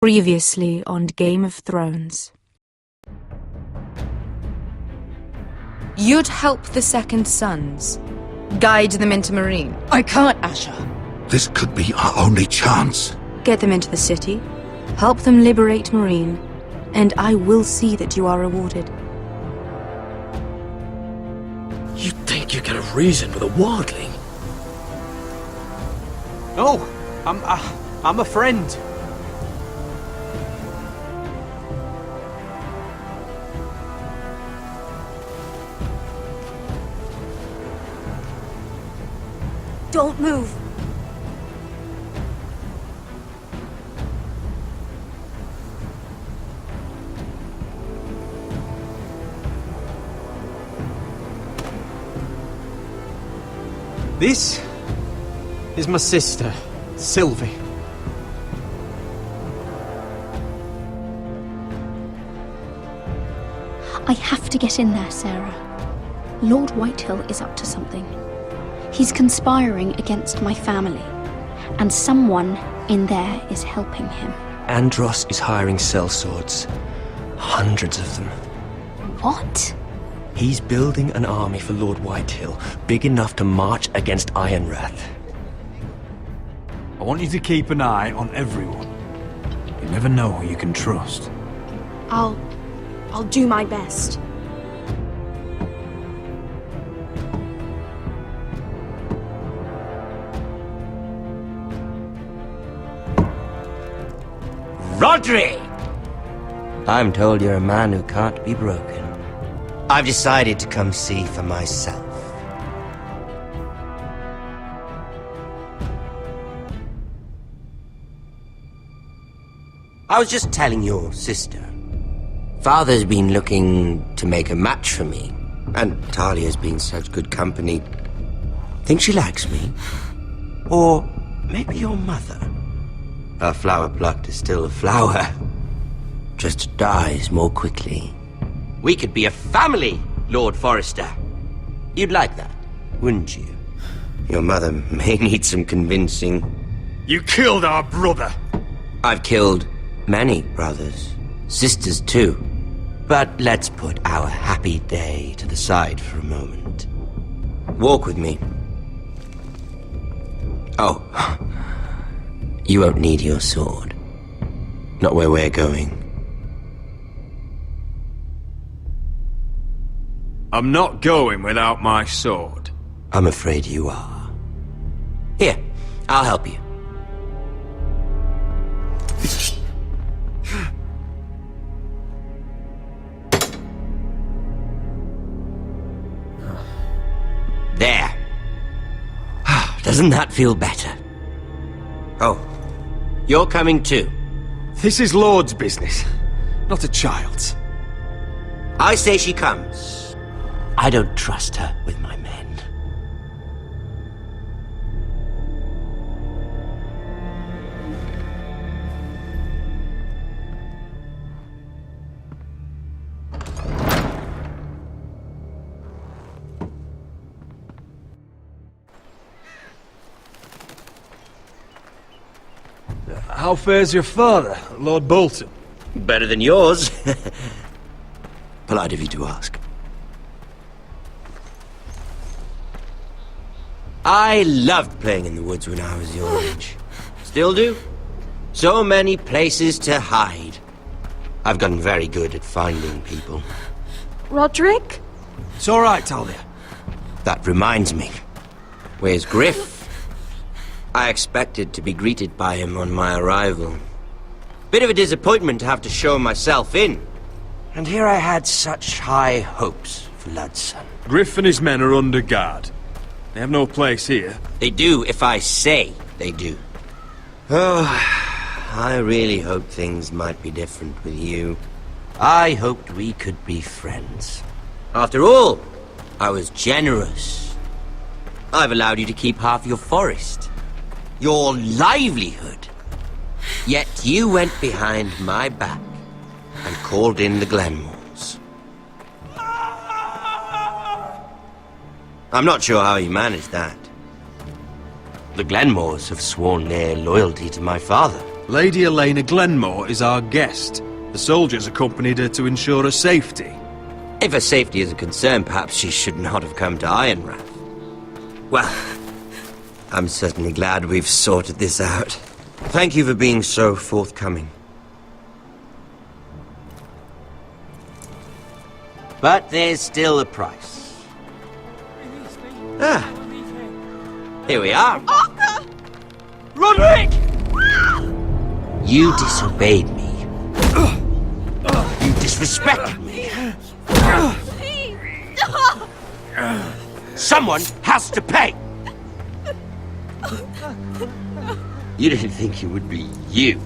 Previously on Game of Thrones. You'd help the Second Sons. Guide them into Marine. I can't, Asha. This could be our only chance. Get them into the city. Help them liberate Marine. And I will see that you are rewarded. You think you can reason with a wildling? No, I'm a friend. Don't move. This is my sister, Sylvie. I have to get in there, Sarah. Lord Whitehill is up to something. He's conspiring against my family, and someone in there is helping him. Andros is hiring sellswords. Hundreds of them. What? He's building an army for Lord Whitehill, big enough to march against Ironrath. I want you to keep an eye on everyone. You never know who you can trust. I'll do my best. Rodri! I'm told you're a man who can't be broken. I've decided to come see for myself. I was just telling your sister. Father's been looking to make a match for me, and Talia's been such good company. Think she likes me? Or maybe your mother? A flower plucked is still a flower. Just dies more quickly. We could be a family, Lord Forrester. You'd like that, wouldn't you? Your mother may need some convincing. You killed our brother! I've killed many brothers, sisters too. But let's put our happy day to the side for a moment. Walk with me. Oh, you won't need your sword. Not where we're going. I'm not going without my sword. I'm afraid you are. Here, I'll help you. There. Doesn't that feel better? Oh, you're coming too. This is Lord's business, not a child's. I say she comes. I don't trust her with my men. How fares your father, Lord Bolton? Better than yours. Polite of you to ask. I loved playing in the woods when I was your age. Still do. So many places to hide. I've gotten very good at finding people. Roderick? It's all right, Talia. That reminds me. Where's Griff? I expected to be greeted by him on my arrival. Bit of a disappointment to have to show myself in. And here I had such high hopes for Ludson. Griff and his men are under guard. They have no place here. They do if I say they do. Oh, I really hoped things might be different with you. I hoped we could be friends. After all, I was generous. I've allowed you to keep half your forest. Your livelihood. Yet you went behind my back and called in the Glenmores. I'm not sure how you managed that. The Glenmores have sworn their loyalty to my father. Lady Elena Glenmore is our guest. The soldiers accompanied her to ensure her safety. If her safety is a concern, perhaps she should not have come to Ironrath. Well, I'm certainly glad we've sorted this out. Thank you for being so forthcoming. But there's still a price. Ah, here we are. Arthur! Roderick! You disobeyed me. You disrespected me. Please! Someone has to pay! You didn't think it would be you.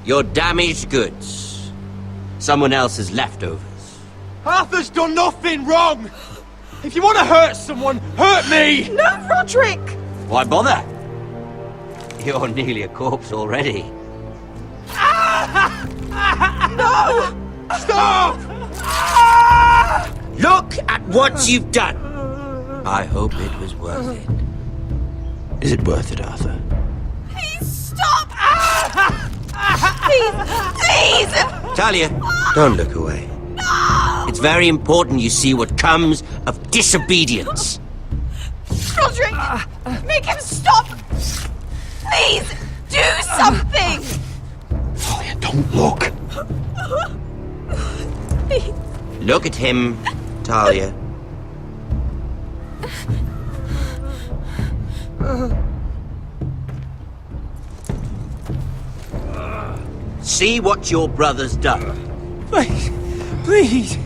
You're damaged goods. Someone else's leftovers. Arthur's done nothing wrong! If you want to hurt someone, hurt me! No, Roderick! Why bother? You're nearly a corpse already. No! Stop! Look at what you've done! I hope it was worth it. Is it worth it, Arthur? Please stop! Please! Please! Talia, don't look away. No! It's very important you see what comes of disobedience. Roderick! Make him stop! Please! Do something! Talia, don't look. Please. Look at him, Talia. See what your brother's done. Please, please,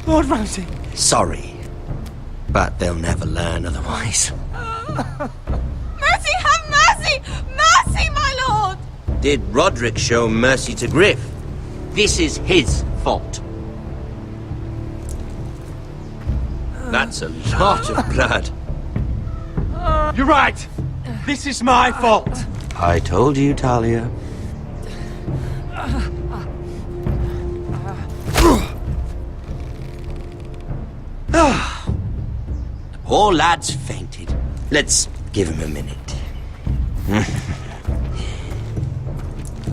Lord Ramsay. Sorry, but they'll never learn otherwise. Mercy, have mercy! Mercy, my lord! Did Roderick show mercy to Griff? This is his fault. That's a lot of blood. You're right. This is my fault. I told you, Talia. The poor lad's fainted. Let's give him a minute.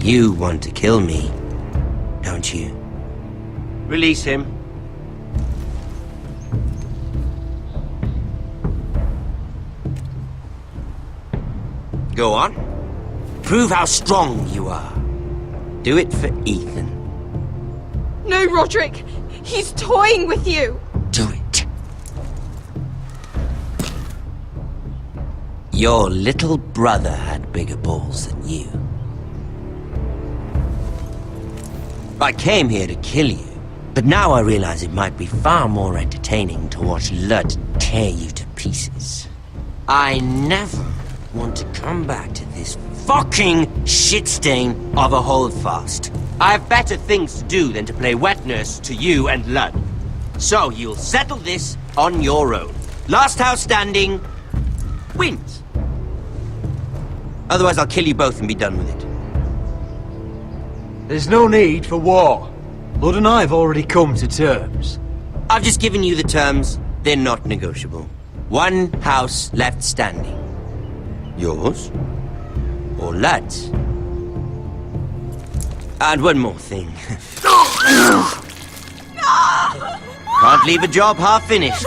You want to kill me, don't you? Release him. Go on. Prove how strong you are. Do it for Ethan. No, Roderick! He's toying with you! Do it. Your little brother had bigger balls than you. I came here to kill you, but now I realize it might be far more entertaining to watch Lud tear you to pieces. I never want to come back to this fucking shit stain of a holdfast. I have better things to do than to play wet nurse to you and Lud. So you'll settle this on your own. Last house standing wins. Otherwise I'll kill you both and be done with it. There's no need for war. Lud and I have already come to terms. I've just given you the terms. They're not negotiable. One house left standing. Yours or Lud's? And one more thing. Can't leave a job half finished.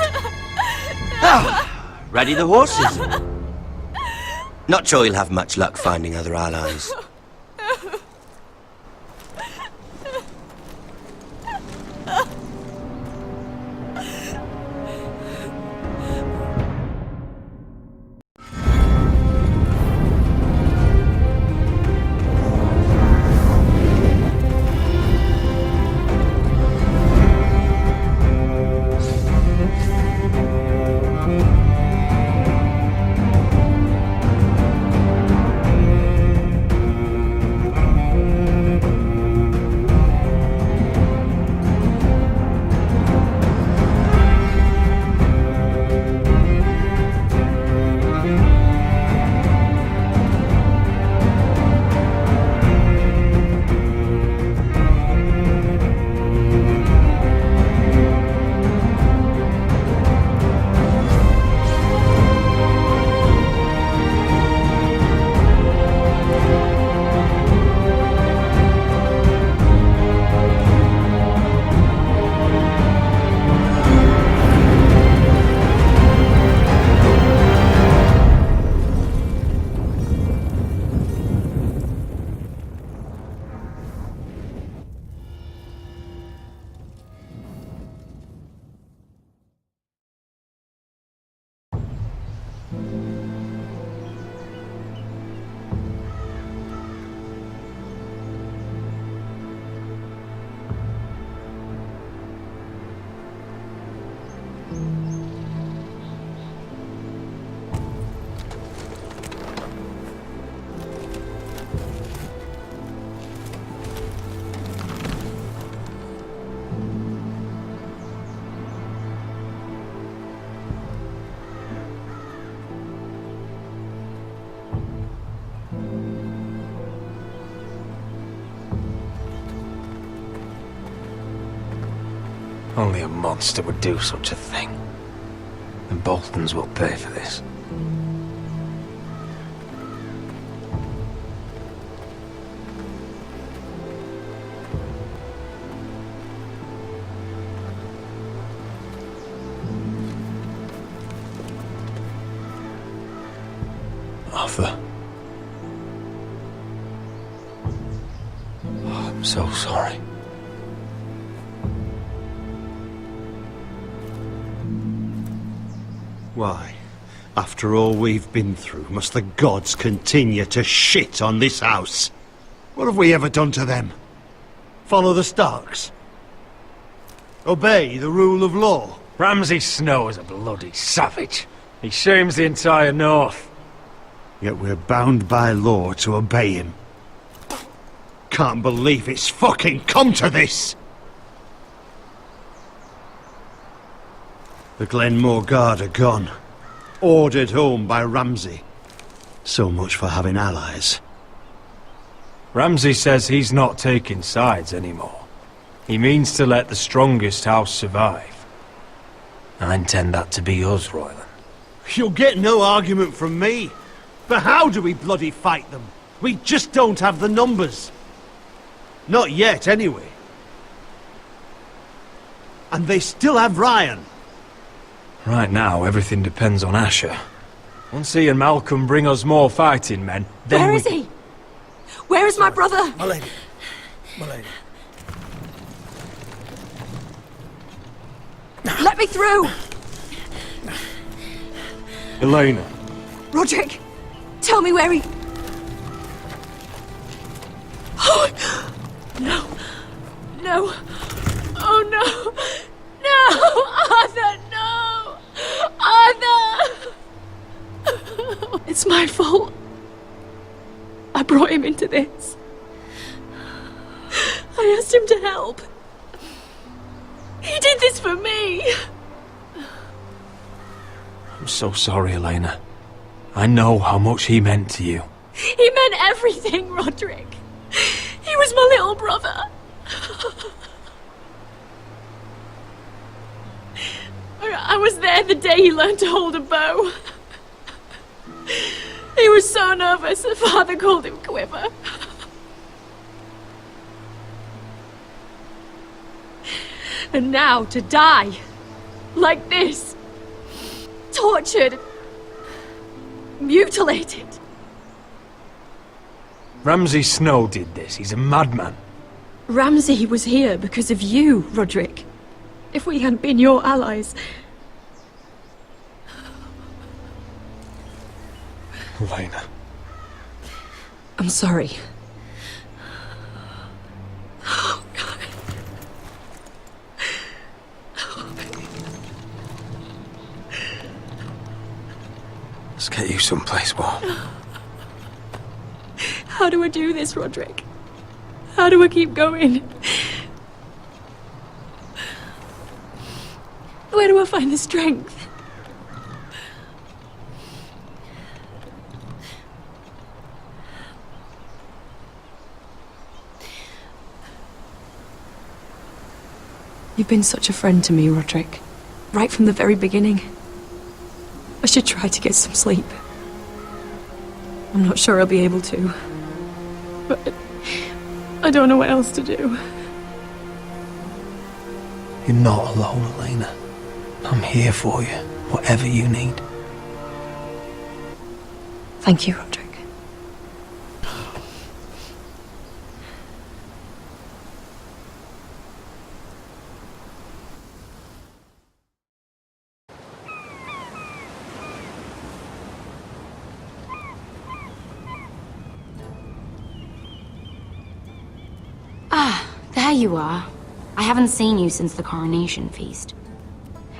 Ready the horses? Not sure you'll have much luck finding other allies. Only a monster would do such a thing. The Boltons will pay for this. Arthur. Oh, I'm so sorry. Why, after all we've been through, must the gods continue to shit on this house? What have we ever done to them? Follow the Starks? Obey the rule of law? Ramsay Snow is a bloody savage. He shames the entire North. Yet we're bound by law to obey him. Can't believe it's fucking come to this! The Glenmore Guard are gone. Ordered home by Ramsay. So much for having allies. Ramsay says he's not taking sides anymore. He means to let the strongest house survive. I intend that to be us, Royland. You'll get no argument from me. But how do we bloody fight them? We just don't have the numbers. Not yet, anyway. And they still have Ryan. Right now, everything depends on Asher. Once he and Malcolm bring us more fighting men, then Where is he? Where is my brother? My lady. My lady. Let me through! Elena. Roderick, tell me where he... Oh, no. No. Oh, no. No! Arthur, no! Arthur! It's my fault. I brought him into this. I asked him to help. He did this for me. I'm so sorry, Elena. I know how much he meant to you. He meant everything, Roderick. He was my little brother. I was there the day he learned to hold a bow. He was so nervous that Father called him Quiver. And now to die like this, tortured, mutilated. Ramsay Snow did this. He's a madman. Ramsay was here because of you, Roderick. If we hadn't been your allies... Elena. I'm sorry. Oh, God. Let's get you someplace warm. How do I do this, Roderick? How do I keep going? Where do I find the strength? You've been such a friend to me, Roderick. Right from the very beginning. I should try to get some sleep. I'm not sure I'll be able to. But I don't know what else to do. You're not alone, Elena. I'm here for you, whatever you need. Thank you, Roderick. There you are. I haven't seen you since the coronation feast.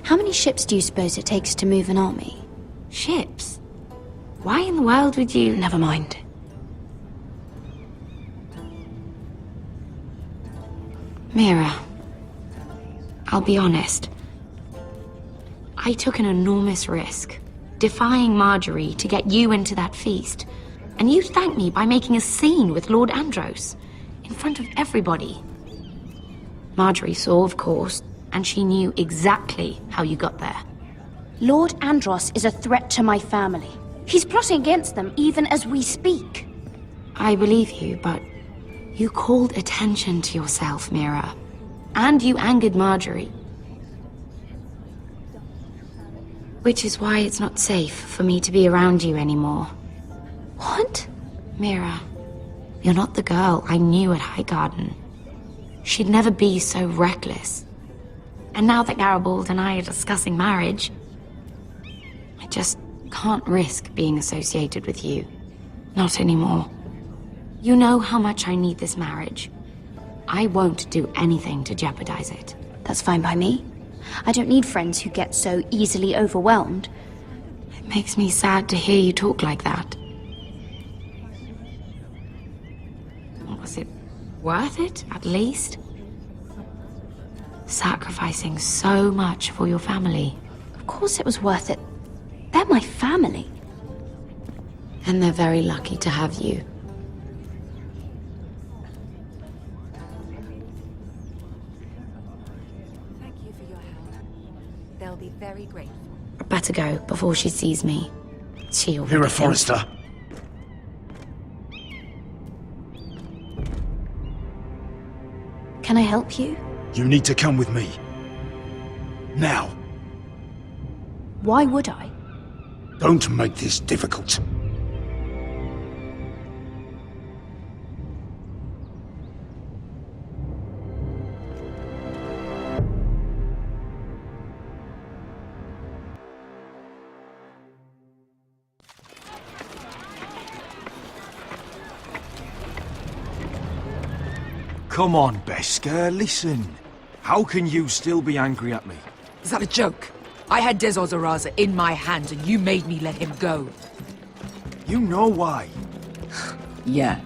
How many ships do you suppose it takes to move an army? Ships? Why in the world would you... Never mind. Mira, I'll be honest. I took an enormous risk, defying Marjorie to get you into that feast. And you thanked me by making a scene with Lord Andros, in front of everybody. Marjorie saw, of course, and she knew exactly how you got there. Lord Andros is a threat to my family. He's plotting against them even as we speak. I believe you, but you called attention to yourself, Mira. And you angered Marjorie. Which is why it's not safe for me to be around you anymore. What? Mira, you're not the girl I knew at Highgarden. She'd never be so reckless. And now that Garibald and I are discussing marriage, I just can't risk being associated with you. Not anymore. You know how much I need this marriage. I won't do anything to jeopardize it. That's fine by me. I don't need friends who get so easily overwhelmed. It makes me sad to hear you talk like that. Was it worth it, at least? Sacrificing so much for your family. Of course it was worth it. They're my family. And they're very lucky to have you. Thank you for your help. They'll be very grateful. I better go before she sees me. She already Mira thinks- Forrester. Can I help you? You need to come with me. Now. Why would I? Don't make this difficult. Come on, Beskar, listen. How can you still be angry at me? Is that a joke? I had Dezor Zaraza in my hand and you made me let him go. You know why. Yeah.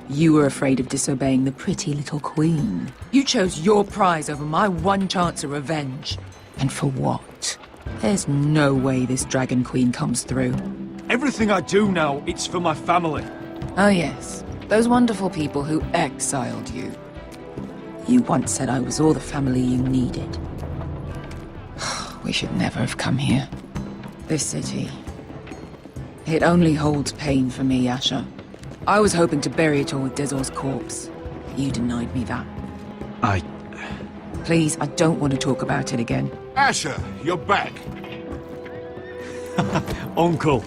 You were afraid of disobeying the pretty little queen. You chose your prize over my one chance of revenge. And for what? There's no way this dragon queen comes through. Everything I do now, it's for my family. Oh yes, those wonderful people who exiled you. You once said I was all the family you needed. We should never have come here. This city. It only holds pain for me, Asher. I was hoping to bury it all with Dezor's corpse. You denied me that. Please, I don't want to talk about it again. Asher, you're back. Uncle.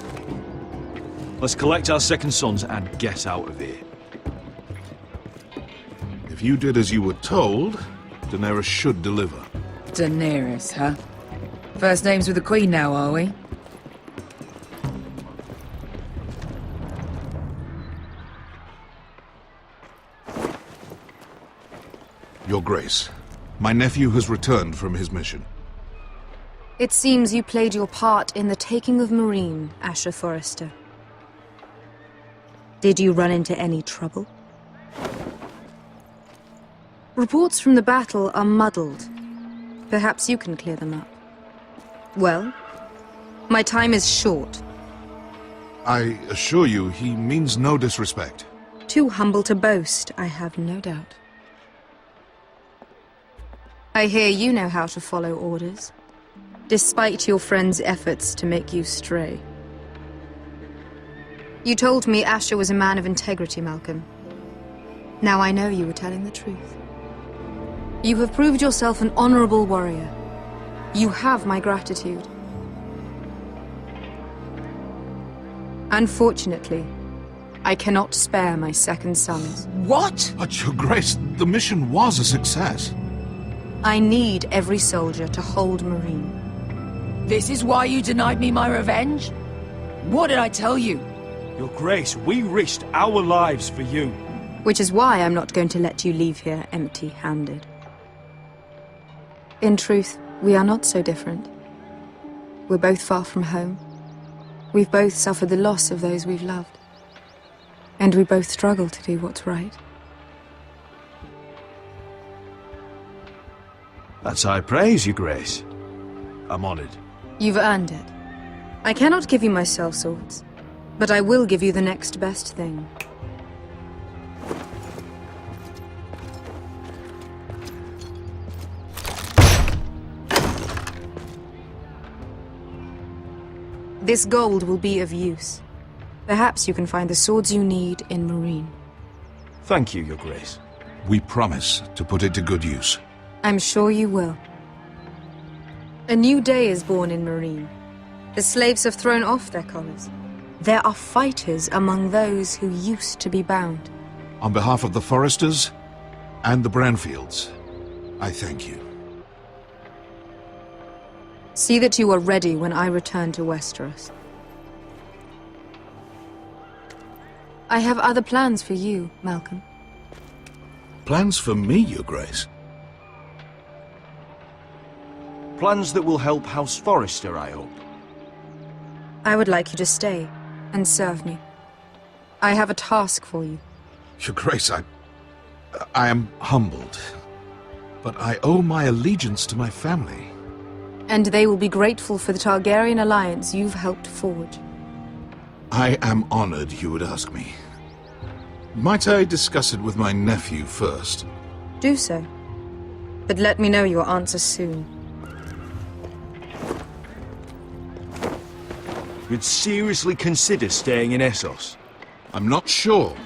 Let's collect our second sons and get out of here. If you did as you were told, Daenerys should deliver. Daenerys, huh? First names with the Queen now, are we? Your Grace, my nephew has returned from his mission. It seems you played your part in the taking of Meereen, Asher Forrester. Did you run into any trouble? Reports from the battle are muddled. Perhaps you can clear them up. Well, my time is short. I assure you, he means no disrespect. Too humble to boast, I have no doubt. I hear you know how to follow orders, despite your friend's efforts to make you stray. You told me Asher was a man of integrity, Malcolm. Now I know you were telling the truth. You have proved yourself an honorable warrior. You have my gratitude. Unfortunately, I cannot spare my second sons. What? But Your Grace, the mission was a success. I need every soldier to hold Meereen. This is why you denied me my revenge? What did I tell you? Your Grace, we risked our lives for you. Which is why I'm not going to let you leave here empty-handed. In truth, we are not so different. We're both far from home. We've both suffered the loss of those we've loved. And we both struggle to do what's right. That's high praise, Your Grace. I'm honored. You've earned it. I cannot give you my sellswords, but I will give you the next best thing. This gold will be of use. Perhaps you can find the swords you need in Marine. Thank you, Your Grace. We promise to put it to good use. I'm sure you will. A new day is born in Marine. The slaves have thrown off their collars. There are fighters among those who used to be bound. On behalf of the Foresters and the Branfields, I thank you. See that you are ready when I return to Westeros. I have other plans for you, Malcolm. Plans for me, Your Grace? Plans that will help House Forrester, I hope. I would like you to stay and serve me. I have a task for you. Your Grace, I am humbled, but I owe my allegiance to my family. And they will be grateful for the Targaryen alliance you've helped forge. I am honored you would ask me. Might I discuss it with my nephew first? Do so. But let me know your answer soon. You'd seriously consider staying in Essos? I'm not sure.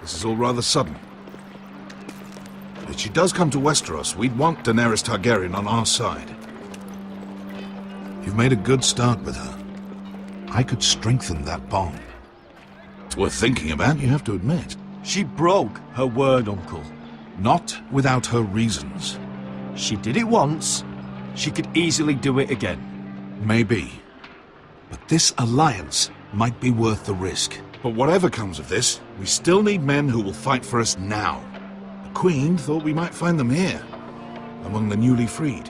This is all rather sudden. But if she does come to Westeros, we'd want Daenerys Targaryen on our side. You've made a good start with her. I could strengthen that bond. It's worth thinking about, you have to admit. She broke her word, Uncle. Not without her reasons. She did it once. She could easily do it again. Maybe. But this alliance might be worth the risk. But whatever comes of this, we still need men who will fight for us now. The Queen thought we might find them here, among the newly freed.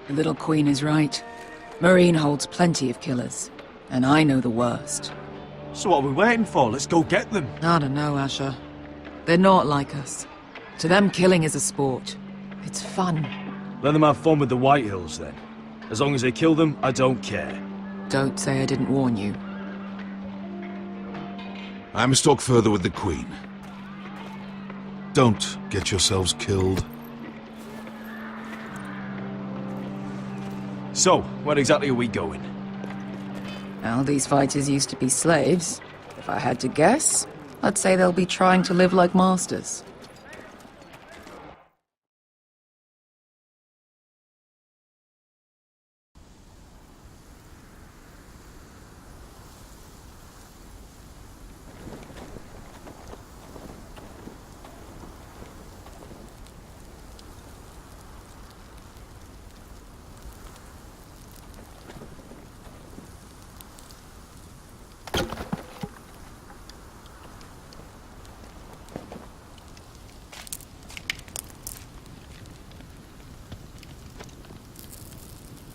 The little queen is right. Marine holds plenty of killers, and I know the worst. So what are we waiting for? Let's go get them. I don't know, Asher. They're not like us. To them, killing is a sport. It's fun. Let them have fun with the White Hills, then. As long as they kill them, I don't care. Don't say I didn't warn you. I must talk further with the Queen. Don't get yourselves killed. So, where exactly are we going? Well, these fighters used to be slaves. If I had to guess, I'd say they'll be trying to live like masters.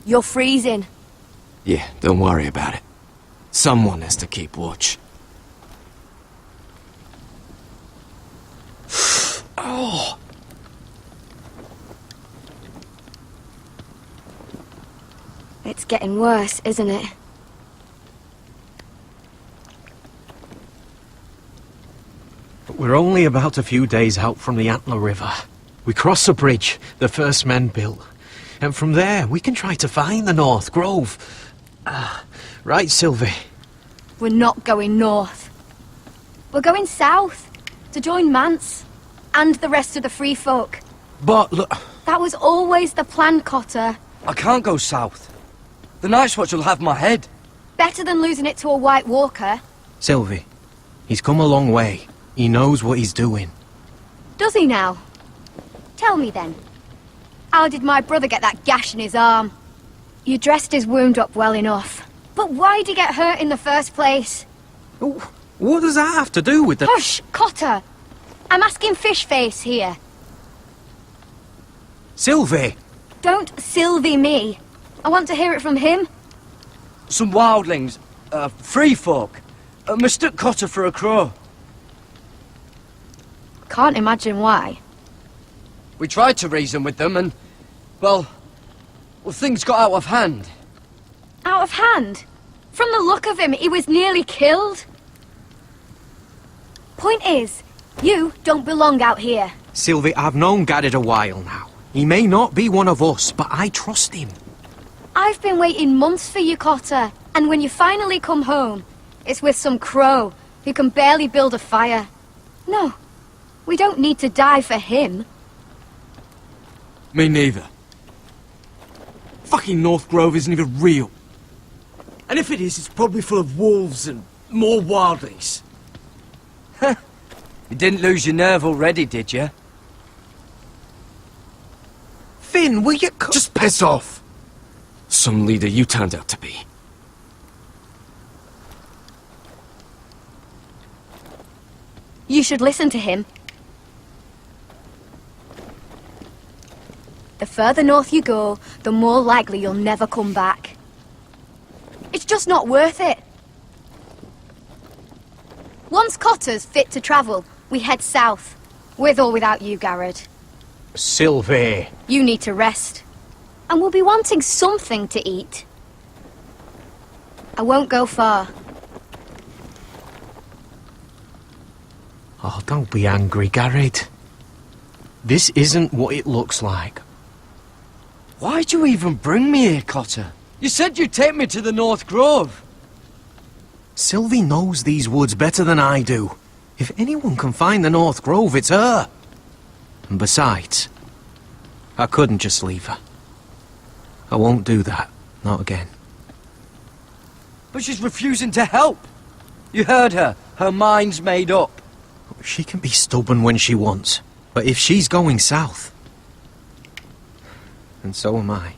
You're freezing. Yeah, don't worry about it. Someone has to keep watch. Oh! It's getting worse, isn't it? We're only about a few days out from the Antler River. We cross a bridge the first men built. And from there, we can try to find the North Grove. Right, Sylvie? We're not going north. We're going south, to join Mance, and the rest of the Free Folk. But look... That was always the plan, Cotter. I can't go south. The Night's Watch will have my head. Better than losing it to a White Walker. Sylvie, he's come a long way. He knows what he's doing. Does he now? Tell me then. How did my brother get that gash in his arm? You dressed his wound up well enough. But why'd he get hurt in the first place? What does that have to do with the... Hush, Cotter! I'm asking Fishface here. Sylvie! Don't Sylvie me. I want to hear it from him. Some wildlings, free folk, mistook Cotter for a crow. Can't imagine why. We tried to reason with them and, well, things got out of hand. Out of hand? From the look of him, he was nearly killed. Point is, you don't belong out here. Sylvie, I've known Gaddard a while now. He may not be one of us, but I trust him. I've been waiting months for you, Cotter. And when you finally come home, it's with some crow who can barely build a fire. No, we don't need to die for him. Me neither. Fucking North Grove isn't even real. And if it is, it's probably full of wolves and more wildlings. You didn't lose your nerve already, did you? Finn, will you Just piss off! Some leader you turned out to be. You should listen to him. The further north you go, the more likely you'll never come back. It's just not worth it. Once Cotter's fit to travel, we head south. With or without you, Garrett. Sylvie. You need to rest. And we'll be wanting something to eat. I won't go far. Oh, don't be angry, Garrett. This isn't what it looks like. Why'd you even bring me here, Cotter? You said you'd take me to the North Grove. Sylvie knows these woods better than I do. If anyone can find the North Grove, it's her. And besides, I couldn't just leave her. I won't do that. Not again. But she's refusing to help. You heard her. Her mind's made up. She can be stubborn when she wants. But if she's going south, then so am I.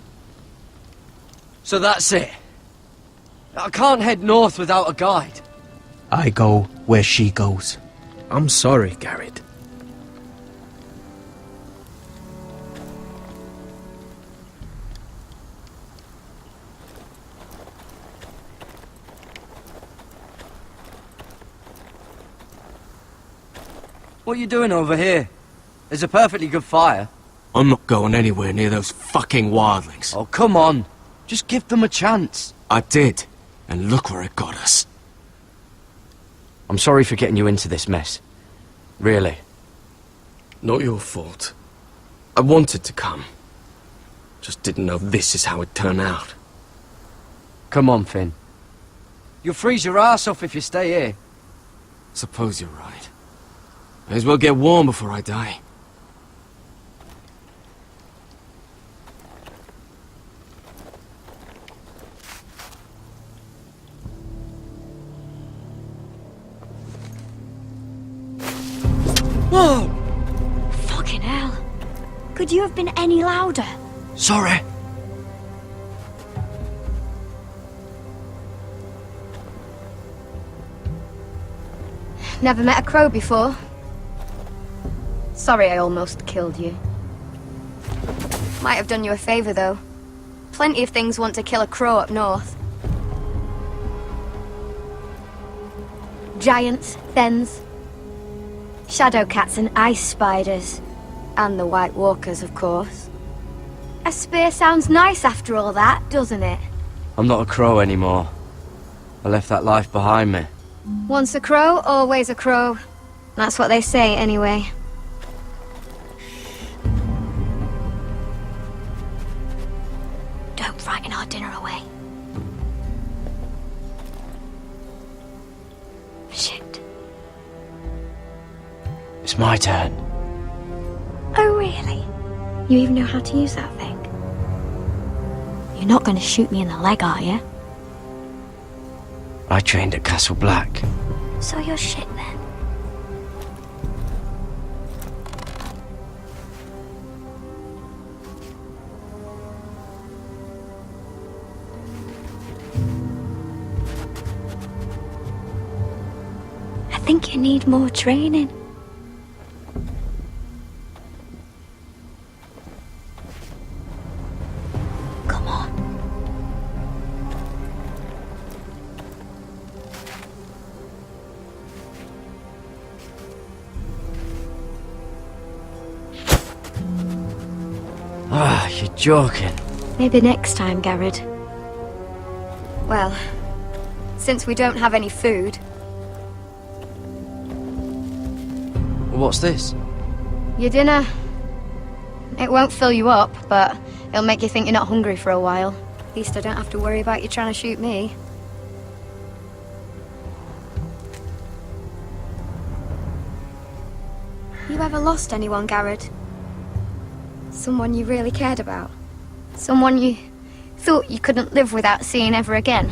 So that's it. I can't head north without a guide. I go where she goes. I'm sorry, Garrett. What are you doing over here? There's a perfectly good fire. I'm not going anywhere near those fucking wildlings. Oh, come on. Just give them a chance. I did, and look where it got us. I'm sorry for getting you into this mess. Really. Not your fault. I wanted to come. Just didn't know this is how it'd turn out. Come on, Finn. You'll freeze your ass off if you stay here. Suppose you're right. May as well get warm before I die. Whoa! Fucking hell. Could you have been any louder? Sorry. Never met a crow before. Sorry I almost killed you. Might have done you a favour, though. Plenty of things want to kill a crow up north. Giants, thens, shadow cats and ice spiders. And the White Walkers, of course. A spear sounds nice after all that, doesn't it? I'm not a crow anymore. I left that life behind me. Once a crow, always a crow. That's what they say, anyway. Don't frighten our dinner away. Shit. It's my turn. Oh, really? You even know how to use that thing? You're not going to shoot me in the leg, are you? I trained at Castle Black. So you're shit then. I think you need more training. Come on. Ah, you're joking. Maybe next time, Garrett. Well, since we don't have any food, What's this? your dinner. It won't fill you up, but it'll make you think you're not hungry for a while. least I don't have to worry about you trying to shoot me. You ever lost anyone, Garrett? Someone you really cared about? Someone you thought you couldn't live without seeing ever again?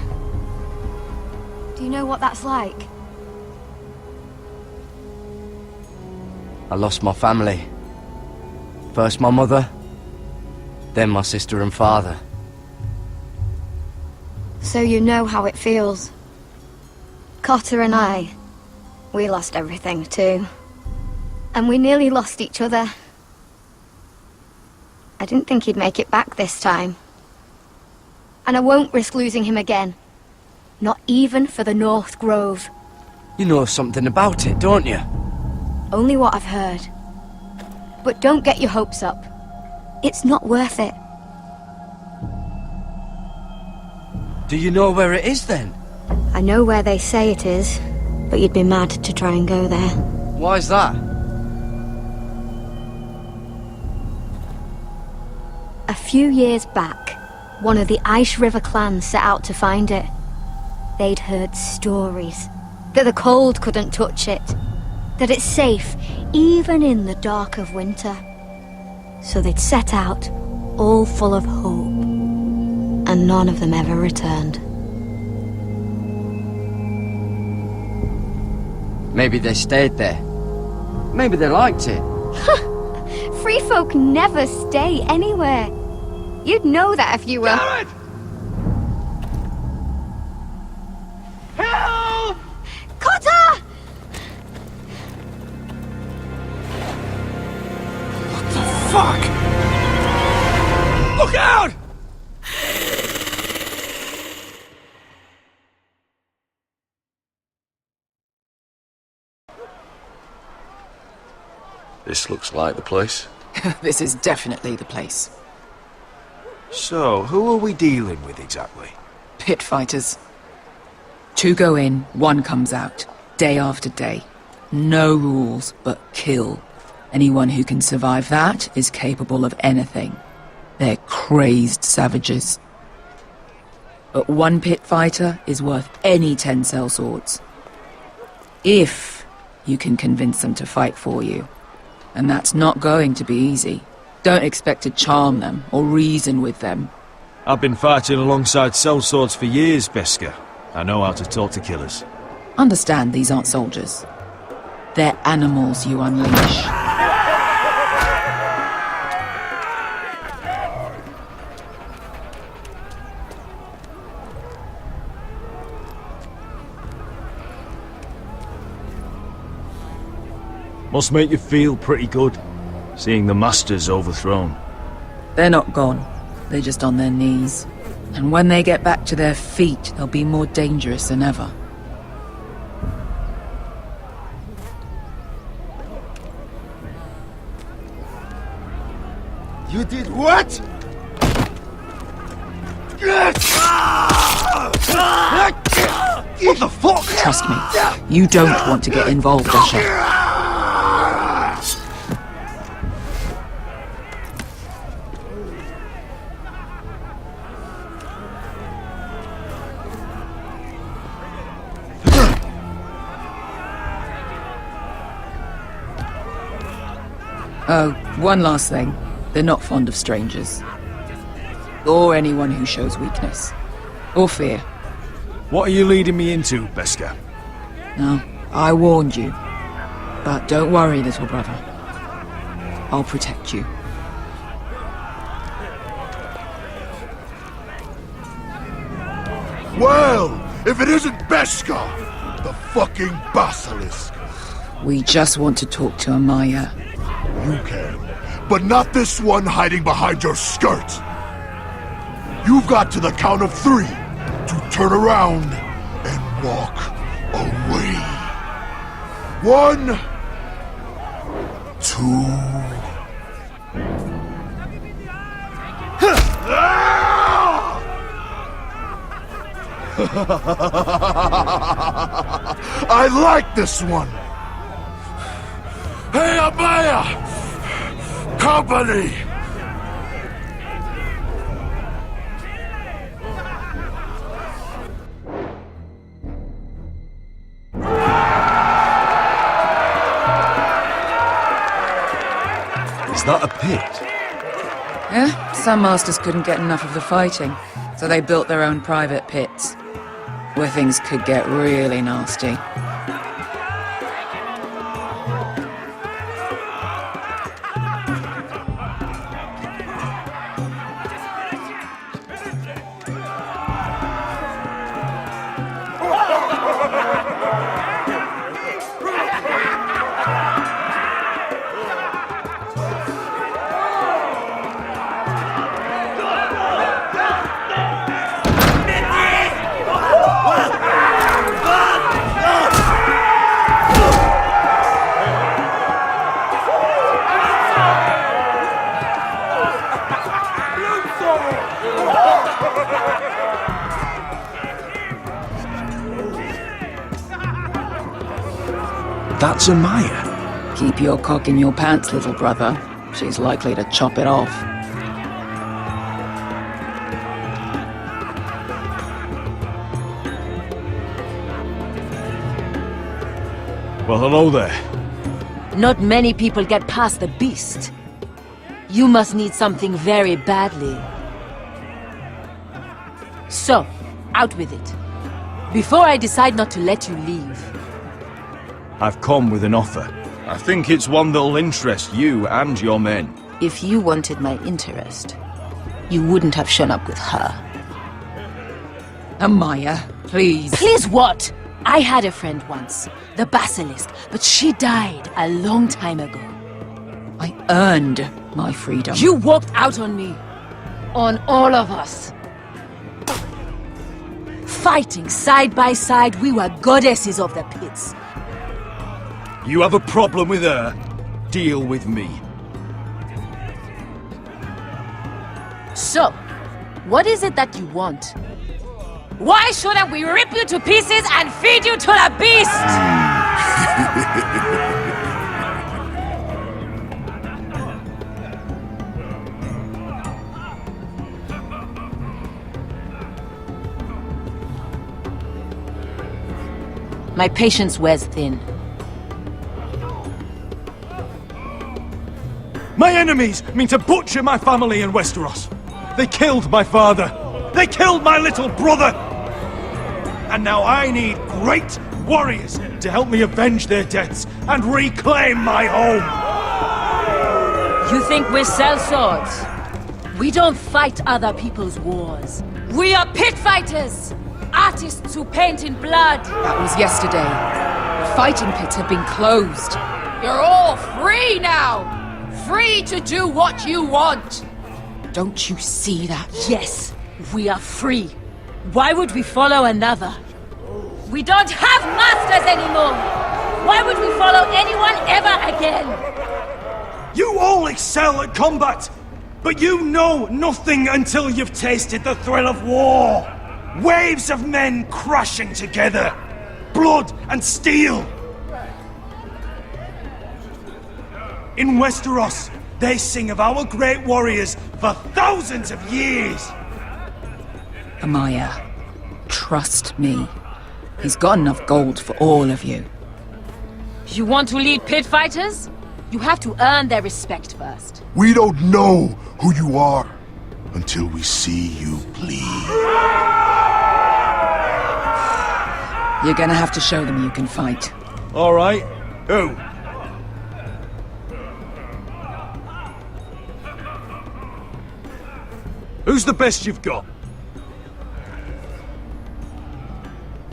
Do you know what that's like? I lost my family. First my mother, then my sister and father. So you know how it feels. Cotter and I, we lost everything too. And we nearly lost each other. I didn't think he'd make it back this time. And I won't risk losing him again. Not even for the North Grove. You know something about it, don't you? Only what I've heard. But don't get your hopes up. It's not worth it. Do you know where it is then? I know where they say it is, but you'd be mad to try and go there. Why's that? A few years back, one of the Ice River clans set out to find it. They'd heard stories that the cold couldn't touch it, that it's safe even in the dark of winter. So they'd set out, all full of hope, and none of them ever returned. Maybe they stayed there. Maybe they liked it. Free folk never stay anywhere. You'd know that if you were... Garrett! Help! Cotter! What the fuck? Look out! This looks like the place. This is definitely the place. So, who are we dealing with exactly? Pit fighters. 2 go in, 1 comes out. Day after day. No rules, but kill. Anyone who can survive that is capable of anything. They're crazed savages. But 1 pit fighter is worth any 10 sellswords. If you can convince them to fight for you. And that's not going to be easy. Don't expect to charm them or reason with them. I've been fighting alongside sellswords for years, Beskar. I know how to talk to killers. Understand these aren't soldiers. They're animals you unleash. Must make you feel pretty good, seeing the masters overthrown. They're not gone. They're just on their knees. And when they get back to their feet, they'll be more dangerous than ever. You did what? What the fuck? Trust me, you don't want to get involved, Asher. Oh, one last thing. They're not fond of strangers. Or anyone who shows weakness. Or fear. What are you leading me into, Beskar? No, I warned you. But don't worry, little brother. I'll protect you. Well, if it isn't Beskar, the fucking basilisk. We just want to talk to Amaya. You can, but not this one hiding behind your skirt. You've got to the count of 3 to turn around and walk away. 1, 2. I like this one. Hey, Amaya! Company! that a pit? Yeah, some masters couldn't get enough of the fighting, so they built their own private pits, where things could get really nasty. That's Amaya. Keep your cock in your pants, little brother. She's likely to chop it off. Well, hello there. Not many people get past the beast. You must need something very badly. So, out with it. Before I decide not to let you leave. I've come with an offer. I think it's one that'll interest you and your men. If you wanted my interest, you wouldn't have shown up with her. Amaya, please. Please what? I had a friend once, the Basilisk, but she died a long time ago. I earned my freedom. You walked out on me. On all of us. Fighting side by side, we were goddesses of the pits. You have a problem with her? Deal with me. So, what is it that you want? Why shouldn't we rip you to pieces and feed you to the beast? My patience wears thin. My enemies mean to butcher my family in Westeros. They killed my father. They killed my little brother. And now I need great warriors to help me avenge their deaths and reclaim my home. You think we sell swords? We don't fight other people's wars. We are pit fighters! Artists who paint in blood! That was yesterday. The fighting pits have been closed. You're all free now! Free to do what you want! Don't you see that? Yes, we are free. Why would we follow another? We don't have masters anymore! Why would we follow anyone ever again? You all excel at combat, but you know nothing until you've tasted the thrill of war. Waves of men crashing together. Blood and steel. In Westeros, they sing of our great warriors for thousands of years. Amaya, trust me. He's got enough gold for all of you. You want to lead pit fighters? You have to earn their respect first. We don't know who you are until we see you bleed. You're gonna have to show them you can fight. All right. Who? Who's the best you've got?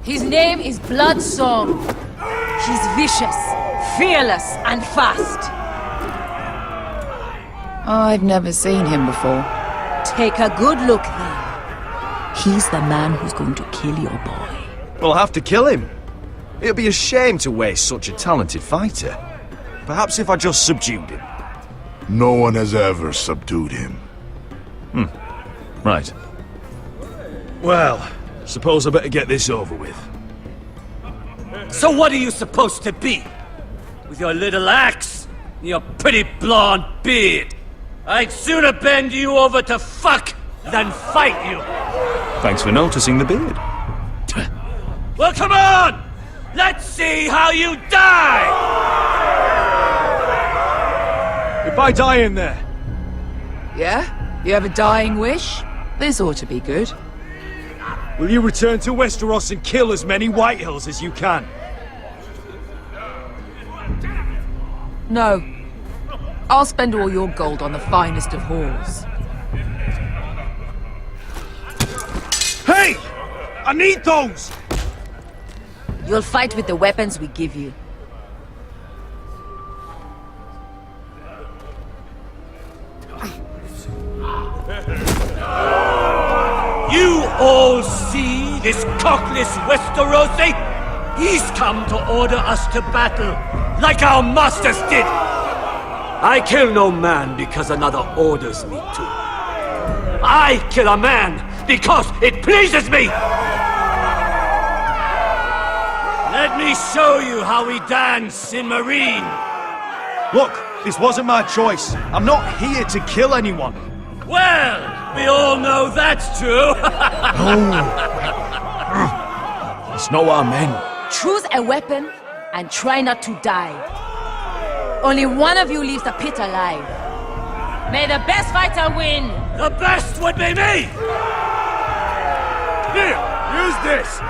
His name is Bloodsong. He's vicious, fearless, and fast. I've never seen him before. Take a good look then. He's the man who's going to kill your boy. We'll have to kill him. It'd be a shame to waste such a talented fighter. Perhaps if I just subdued him. No one has ever subdued him. Right. Well, suppose I better get this over with. So what are you supposed to be? With your little axe and your pretty blonde beard? I'd sooner bend you over to fuck than fight you. Thanks for noticing the beard. Well, come on! Let's see how you die! If I die in there. Yeah? You have a dying wish? This ought to be good. Will you return to Westeros and kill as many Whitehills as you can? No. I'll spend all your gold on the finest of whores. Hey! I need those! You'll fight with the weapons we give you. You all see this cockless Westerosi? He's come to order us to battle, like our masters did. I kill no man because another orders me to. I kill a man because it pleases me. Let me show you how we dance in Marine. Look, this wasn't my choice. I'm not here to kill anyone. Well, we all know that's true. It's not what I meant. Choose a weapon and try not to die. Only one of you leaves the pit alive. May the best fighter win! The best would be me! Here, use this!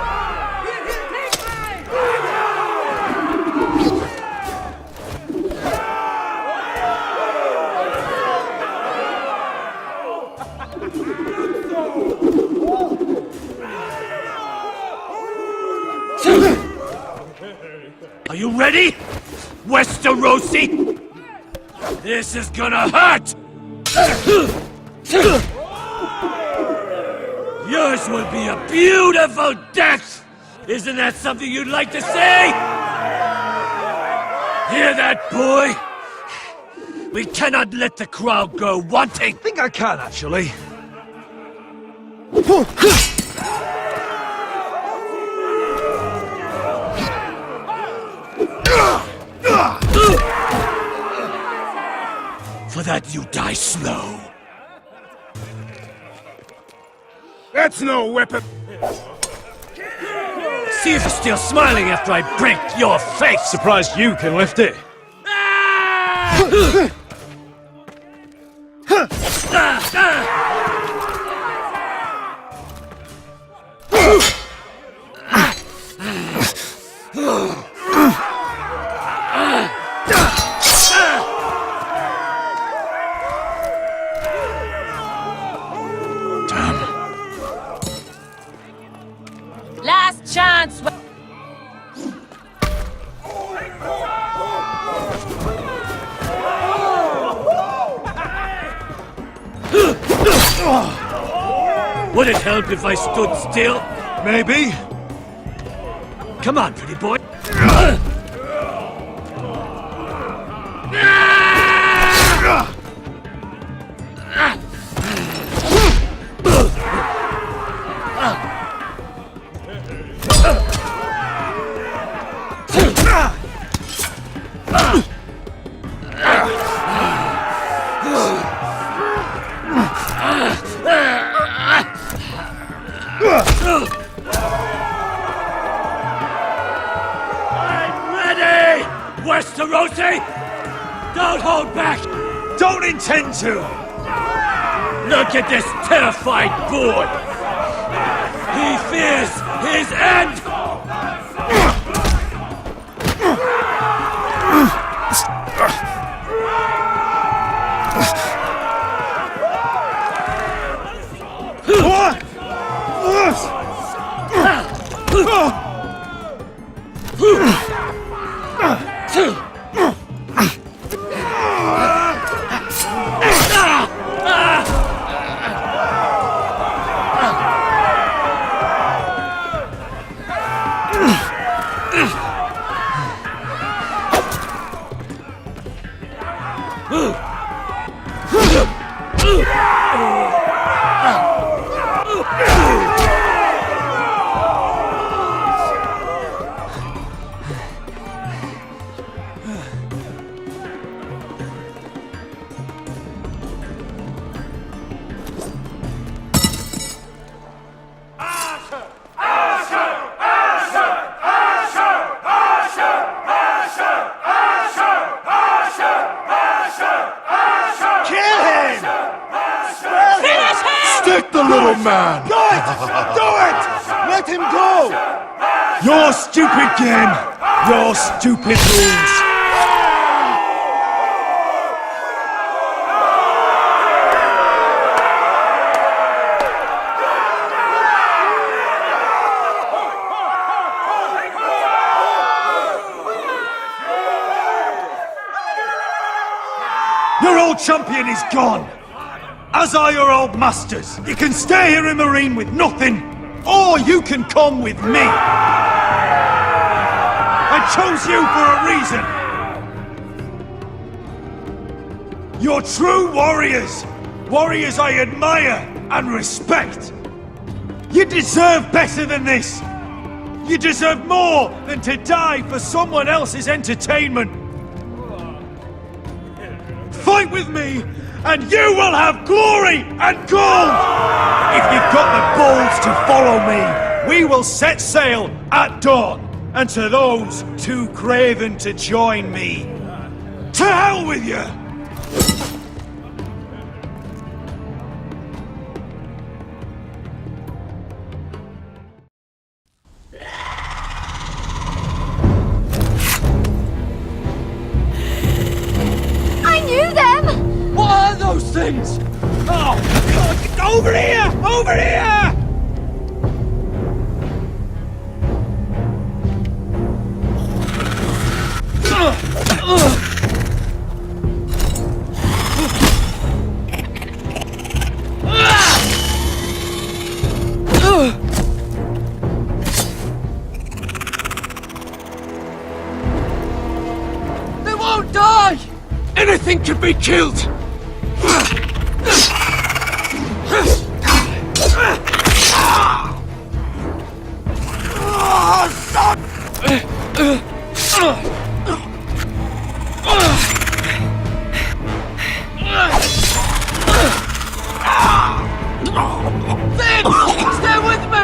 Are you ready, Westerosi? This is gonna hurt! Yours will be a beautiful death! Isn't that something you'd like to say? Hear that, boy? We cannot let the crowd go wanting! I think I can, actually. For that you die slow. That's no weapon. See if you're still smiling after I break your face. Surprised you can lift it. Last chance! Would it help if I stood still? Maybe. Come on, pretty boy. I'm ready, Westerosi! Don't hold back! Don't intend to! Look at this terrified boy! He fears his end! little man! Good! Do it! Let him go! Your stupid game! Your stupid rules! Your old champion is gone! As are your old masters. You can stay here in Marine with nothing, or you can come with me. I chose you for a reason. You're true warriors. Warriors I admire and respect. You deserve better than this. You deserve more than to die for someone else's entertainment. Fight with me, and you will have glory and gold! If you've got the balls to follow me, we will set sail at dawn. And to those too craven to join me, to hell with you! Things! Oh, God! Over here! Over here! They won't die! Anything can be killed! Stay with me!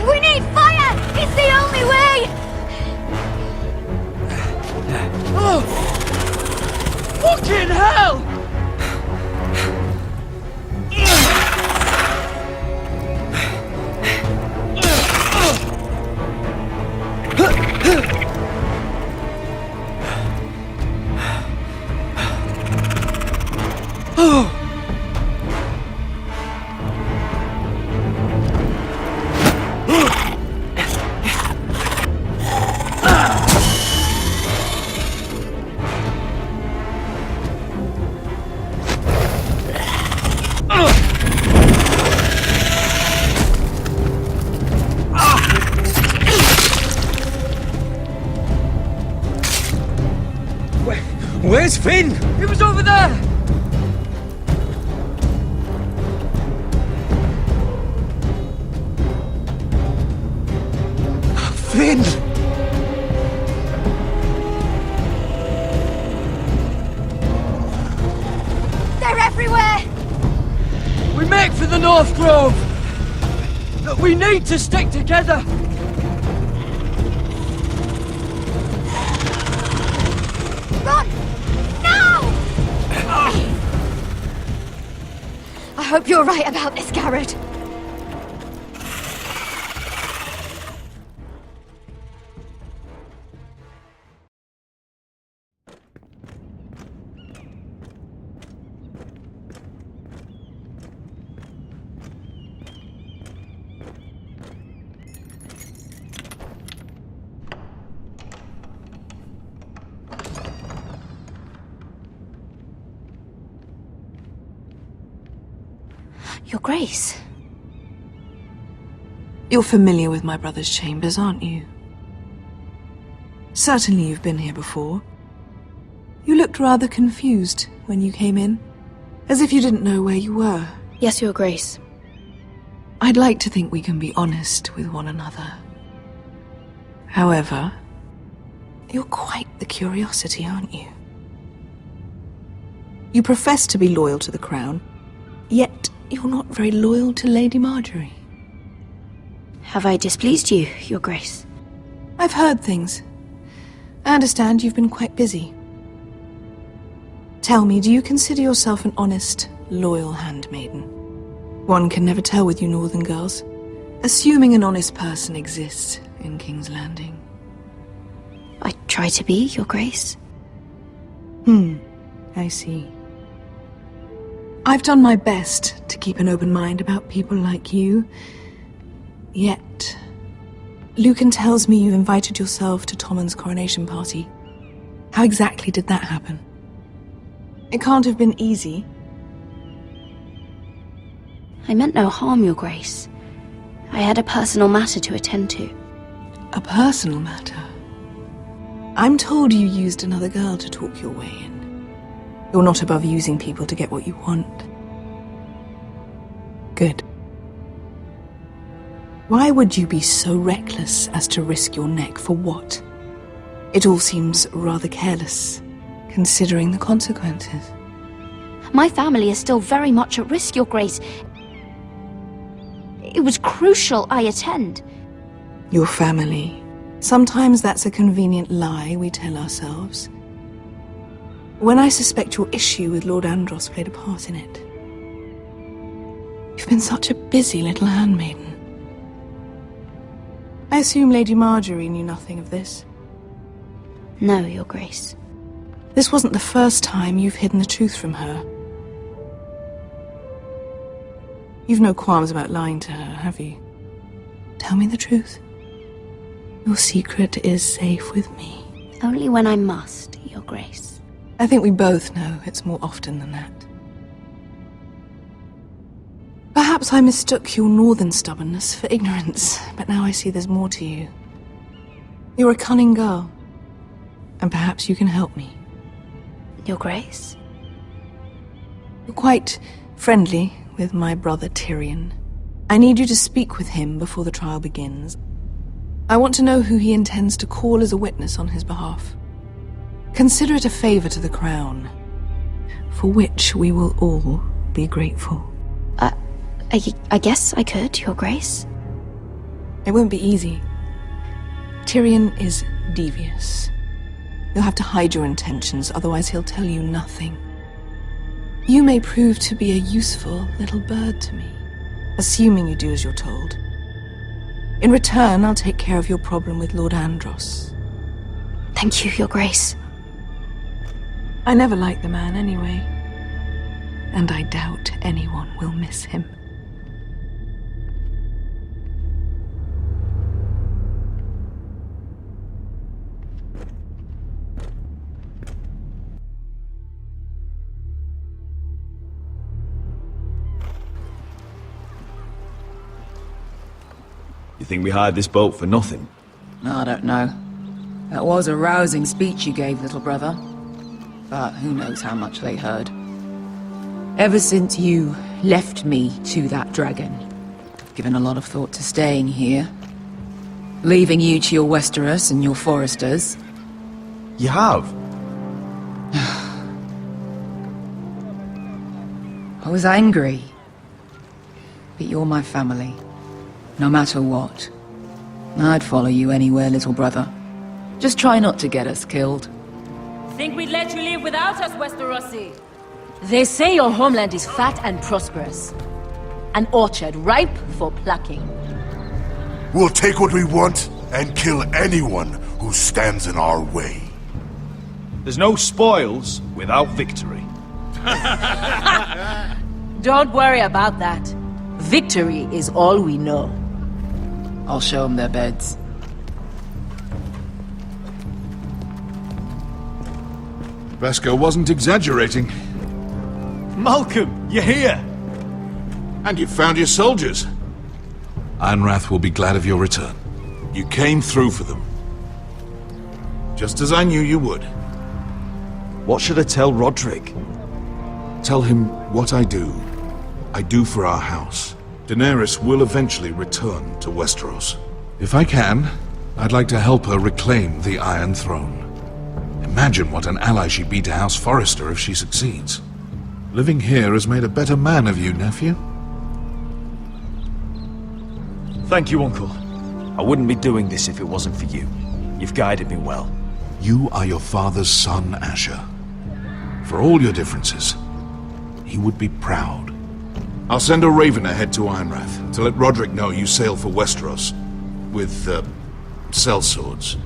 We need fire! It's the only way! Oh! Fucking hell! Where's Finn? He was over there! Finn! They're everywhere! We make for the North Grove! But we need to stick together! Run! Now! I hope you're right about this, Garrett. Your Grace. You're familiar with my brother's chambers, aren't you? Certainly you've been here before. You looked rather confused when you came in, as if you didn't know where you were. Yes, Your Grace. I'd like to think we can be honest with one another. However, you're quite the curiosity, aren't you? You profess to be loyal to the crown, yet you're not very loyal to Lady Marjorie. Have I displeased you, Your Grace? I've heard things. I understand you've been quite busy. Tell me, do you consider yourself an honest, loyal handmaiden? One can never tell with you northern girls. Assuming an honest person exists in King's Landing. I try to be, Your Grace. I see. I've done my best to keep an open mind about people like you. Yet, Lucan tells me you invited yourself to Tommen's coronation party. How exactly did that happen? It can't have been easy. I meant no harm, Your Grace. I had a personal matter to attend to. A personal matter? I'm told you used another girl to talk your way in. You're not above using people to get what you want. Good. Why would you be so reckless as to risk your neck for what? It all seems rather careless, considering the consequences. My family is still very much at risk, Your Grace. It was crucial I attend. Your family. Sometimes that's a convenient lie we tell ourselves. When I suspect your issue with Lord Andros played a part in it. You've been such a busy little handmaiden. I assume Lady Marjorie knew nothing of this. No, Your Grace. This wasn't the first time you've hidden the truth from her. You've no qualms about lying to her, have you? Tell me the truth. Your secret is safe with me. Only when I must, Your Grace. I think we both know it's more often than that. Perhaps I mistook your northern stubbornness for ignorance, but now I see there's more to you. You're a cunning girl, and perhaps you can help me. Your Grace? You're quite friendly with my brother Tyrion. I need you to speak with him before the trial begins. I want to know who he intends to call as a witness on his behalf. Consider it a favor to the crown, for which we will all be grateful. I guess I could, Your Grace. It won't be easy. Tyrion is devious. You'll have to hide your intentions, otherwise he'll tell you nothing. You may prove to be a useful little bird to me, assuming you do as you're told. In return, I'll take care of your problem with Lord Andros. Thank you, Your Grace. I never liked the man anyway, and I doubt anyone will miss him. You think we hired this boat for nothing? I don't know. That was a rousing speech you gave, little brother. But who knows how much they heard. Ever since you left me to that dragon, I've given a lot of thought to staying here. Leaving you to your Westeros and your Foresters. You have? I was angry. But you're my family. No matter what. I'd follow you anywhere, little brother. Just try not to get us killed. Think we'd let you live without us, Westerosi? They say your homeland is fat and prosperous. An orchard ripe for plucking. We'll take what we want and kill anyone who stands in our way. There's no spoils without victory. Don't worry about that. Victory is all we know. I'll show them their beds. Vesco wasn't exaggerating. Malcolm, you're here! And you've found your soldiers. Anrath will be glad of your return. You came through for them. Just as I knew you would. What should I tell Roderick? Tell him what I do for our house. Daenerys will eventually return to Westeros. If I can, I'd like to help her reclaim the Iron Throne. Imagine what an ally she'd be to House Forrester if she succeeds. Living here has made a better man of you, nephew. Thank you, Uncle. I wouldn't be doing this if it wasn't for you. You've guided me well. You are your father's son, Asher. For all your differences, he would be proud. I'll send a raven ahead to Ironrath to let Roderick know you sail for Westeros with, sellswords.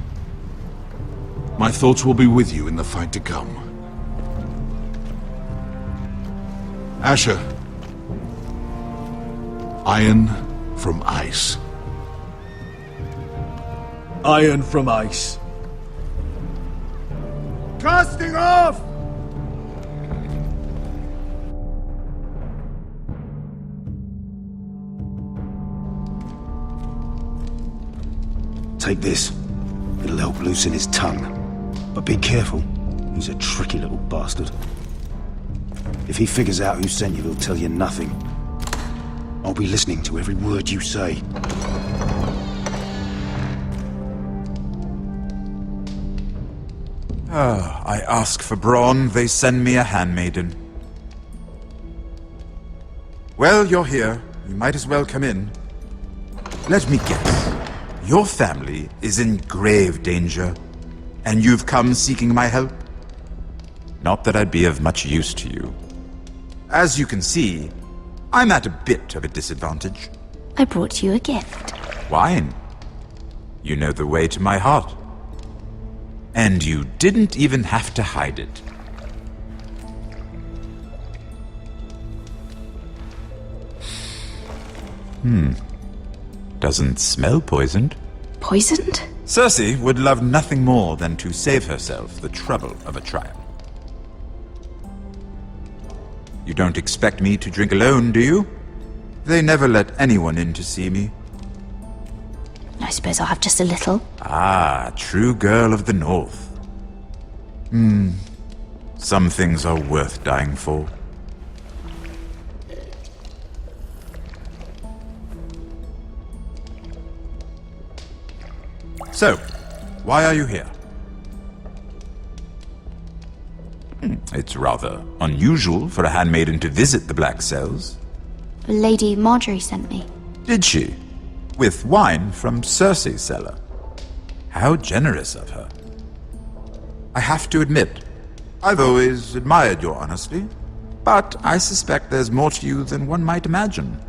My thoughts will be with you in the fight to come. Asher. Iron from ice. Iron from ice. Casting off! Take this. It'll help loosen his tongue. But be careful. He's a tricky little bastard. If he figures out who sent you, he'll tell you nothing. I'll be listening to every word you say. I ask for brawn, they send me a handmaiden. Well, you're here. You might as well come in. Let me guess. Your family is in grave danger, and you've come seeking my help? Not that I'd be of much use to you. As you can see, I'm at a bit of a disadvantage. I brought you a gift. Wine. You know the way to my heart. And you didn't even have to hide it. Doesn't smell poisoned. Poisoned? Cersei would love nothing more than to save herself the trouble of a trial. You don't expect me to drink alone, do you? They never let anyone in to see me. I suppose I'll have just a little. Ah, true girl of the North. Some things are worth dying for. So, why are you here? It's rather unusual for a handmaiden to visit the Black Cells. Lady Marjorie sent me. Did she? With wine from Cersei's cellar. How generous of her. I have to admit, I've always admired your honesty, but I suspect there's more to you than one might imagine.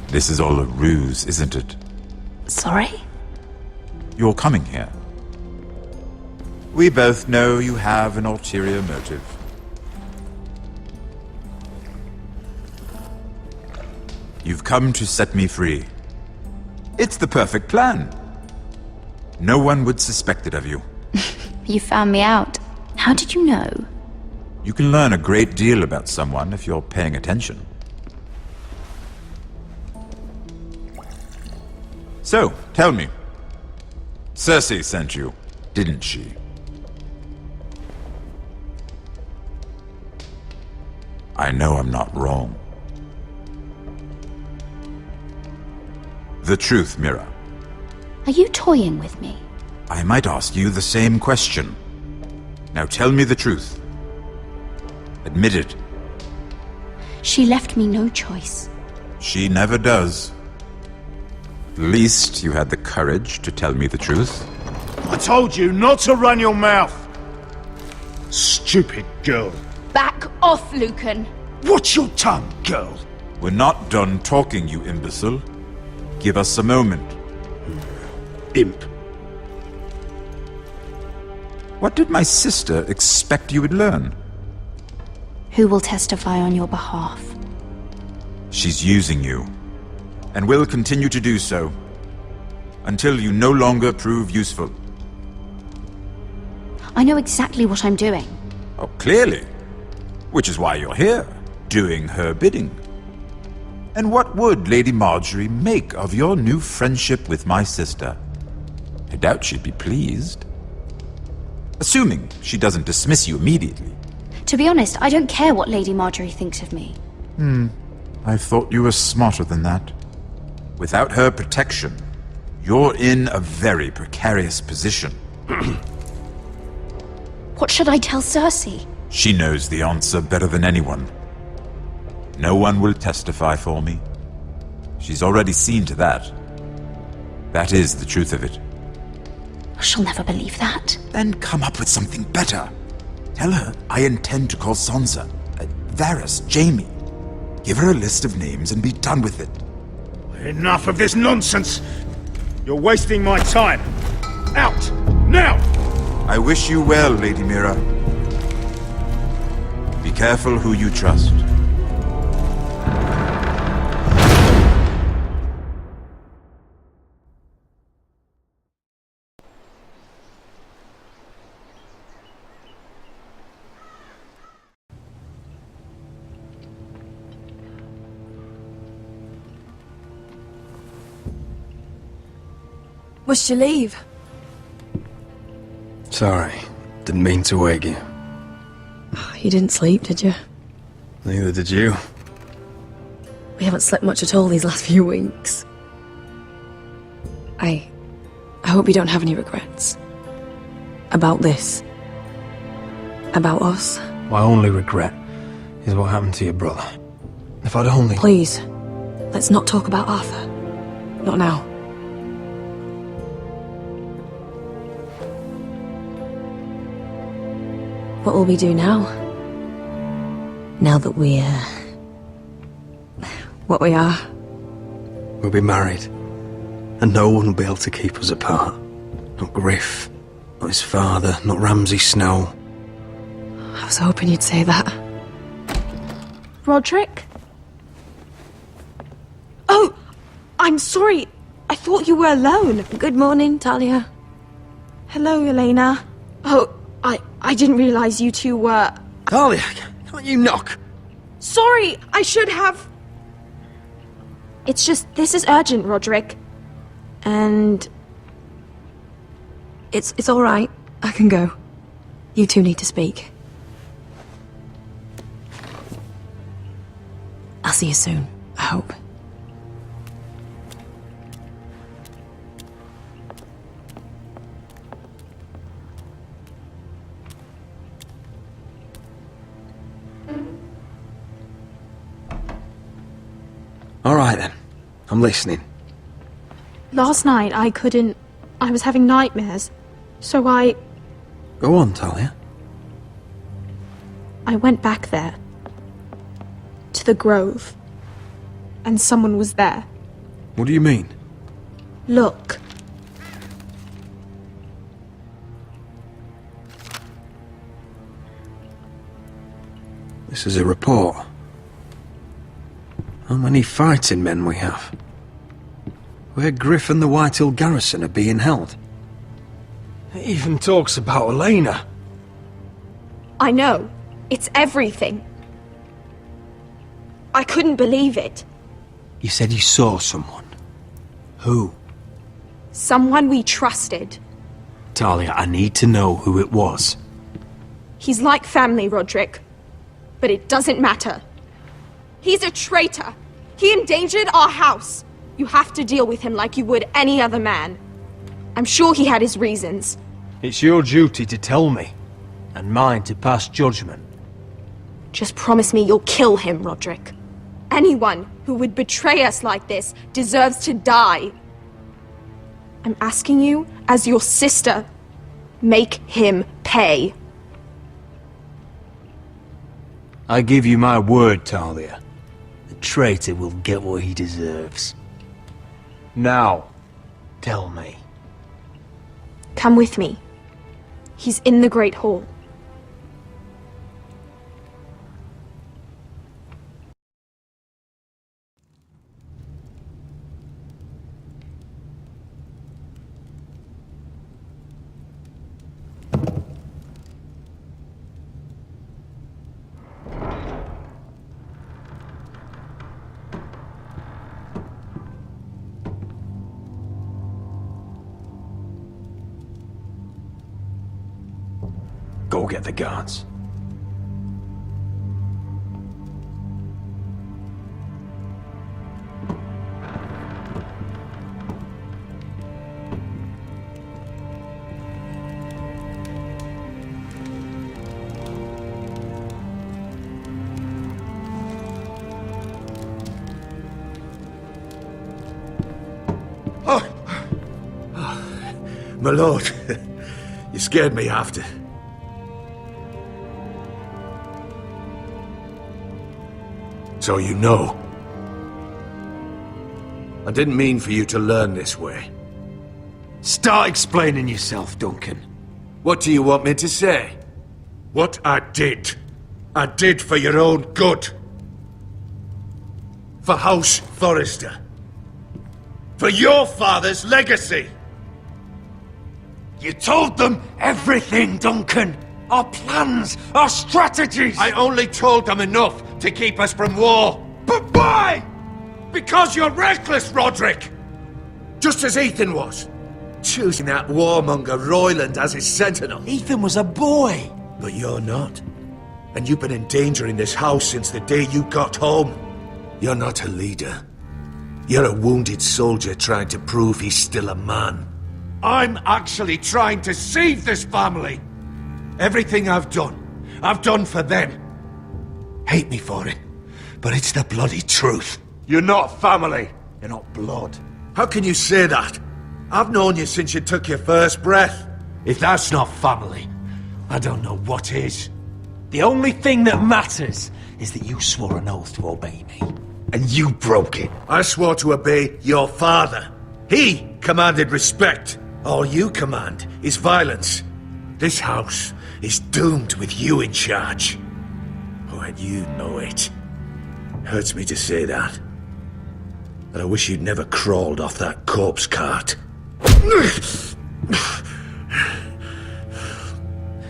This is all a ruse, isn't it? Sorry? You're coming here. We both know you have an ulterior motive. You've come to set me free. It's the perfect plan. No one would suspect it of you. You found me out. How did you know? You can learn a great deal about someone if you're paying attention. So, tell me. Cersei sent you, didn't she? I know I'm not wrong. The truth, Mira. Are you toying with me? I might ask you the same question. Now tell me the truth. Admit it. She left me no choice. She never does. At least you had the courage to tell me the truth. I told you not to run your mouth! Stupid girl. Back off, Lucan. Watch your tongue, girl. We're not done talking, you imbecile. Give us a moment. Imp. What did my sister expect you would learn? Who will testify on your behalf? She's using you, and will continue to do so, until you no longer prove useful. I know exactly what I'm doing. Oh, clearly. Which is why you're here, doing her bidding. And what would Lady Marjorie make of your new friendship with my sister? I doubt she'd be pleased. Assuming she doesn't dismiss you immediately. To be honest, I don't care what Lady Marjorie thinks of me. I thought you were smarter than that. Without her protection, you're in a very precarious position. What should I tell Cersei? She knows the answer better than anyone. No one will testify for me. She's already seen to that. That is the truth of it. She'll never believe that. Then come up with something better. Tell her I intend to call Sansa, Varys, Jaime. Give her a list of names and be done with it. Enough of this nonsense! You're wasting my time! Out! Now! I wish you well, Lady Mira. Be careful who you trust. Must you leave? Sorry, didn't mean to wake you. You didn't sleep, did you? Neither did you. We haven't slept much at all these last few weeks. I hope you don't have any regrets. About this. About us. My only regret is what happened to your brother. If I'd only... Please, let's not talk about Arthur. Not now. What will we do now? Now that we're... what we are? We'll be married. And no one will be able to keep us apart. Not Griff, not his father, not Ramsay Snow. I was hoping you'd say that. Roderick? Oh! I'm sorry. I thought you were alone. Good morning, Talia. Hello, Elena. Oh, I didn't realize you two were... Talia, can't you knock? Sorry, I should have... It's just, this is urgent, Roderick. And... It's all right. I can go. You two need to speak. I'll see you soon, I hope. All right then. I'm listening. Last night, I was having nightmares. So I Go on, Talia. went back there. To the grove. And someone was there. What do you mean? Look. This is a report. How many fighting men we have? Where Griff and the Whitehill garrison are being held. It even talks about Elena. I know. It's everything. I couldn't believe it. You said you saw someone. Who? Someone we trusted. Talia, I need to know who it was. He's like family, Roderick. But it doesn't matter. He's a traitor. He endangered our house. You have to deal with him like you would any other man. I'm sure he had his reasons. It's your duty to tell me, and mine to pass judgment. Just promise me you'll kill him, Roderick. Anyone who would betray us like this deserves to die. I'm asking you, as your sister, make him pay. I give you my word, Talia. The traitor will get what he deserves. Now, tell me. Come with me. He's in the Great Hall. Go get the guards. My lord, you scared me after. So you know. I didn't mean for you to learn this way. Start explaining yourself, Duncan. What do you want me to say? What I did for your own good. For House Forrester. For your father's legacy. You told them everything, Duncan. Our plans, our strategies. I only told them enough to keep us from war. But why? Because you're reckless, Roderick! Just as Ethan was. Choosing that warmonger Royland as his sentinel. Ethan was a boy. But you're not. And you've been in danger in this house since the day you got home. You're not a leader. You're a wounded soldier trying to prove he's still a man. I'm actually trying to save this family. Everything I've done for them. Hate me for it, but it's the bloody truth. You're not family. You're not blood. How can you say that? I've known you since you took your first breath. If that's not family, I don't know what is. The only thing that matters is that you swore an oath to obey me. And you broke it. I swore to obey your father. He commanded respect. All you command is violence. This house is doomed with you in charge. Oh, and you know it. Hurts me to say that. But I wish you'd never crawled off that corpse cart.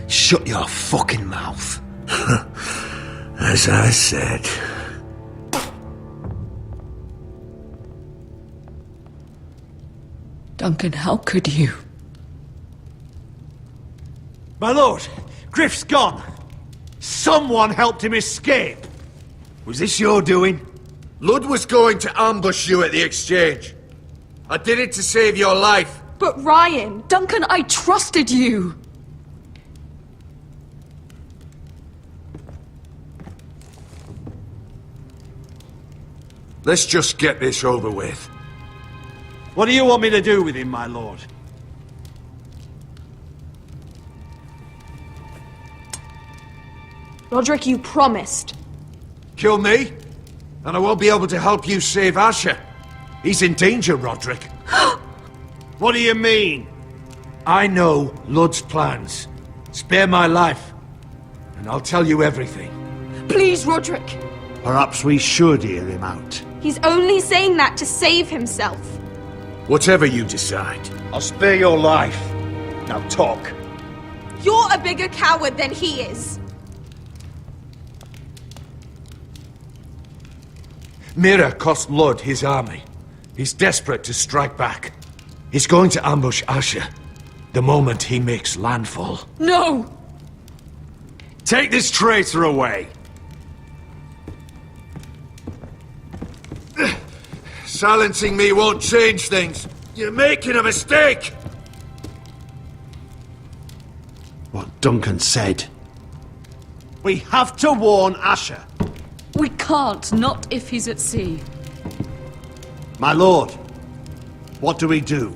Shut your fucking mouth. As I said. Duncan, how could you? My lord, Griff's gone. Someone helped him escape. Was this your doing? Lud was going to ambush you at the exchange. I did it to save your life. But Ryan... Duncan, I trusted you! Let's just get this over with. What do you want me to do with him, my lord? Roderick, you promised. Kill me, and I won't be able to help you save Asher. He's in danger, Roderick. What do you mean? I know Lud's plans. Spare my life, and I'll tell you everything. Please, Roderick. Perhaps we should hear him out. He's only saying that to save himself. Whatever you decide. I'll spare your life. Now talk. You're a bigger coward than he is. Mira cost Lud his army. He's desperate to strike back. He's going to ambush Asher the moment he makes landfall. No! Take this traitor away. Silencing me won't change things. You're making a mistake. What Duncan said. We have to warn Asher. We can't, not if he's at sea. My lord, what do we do?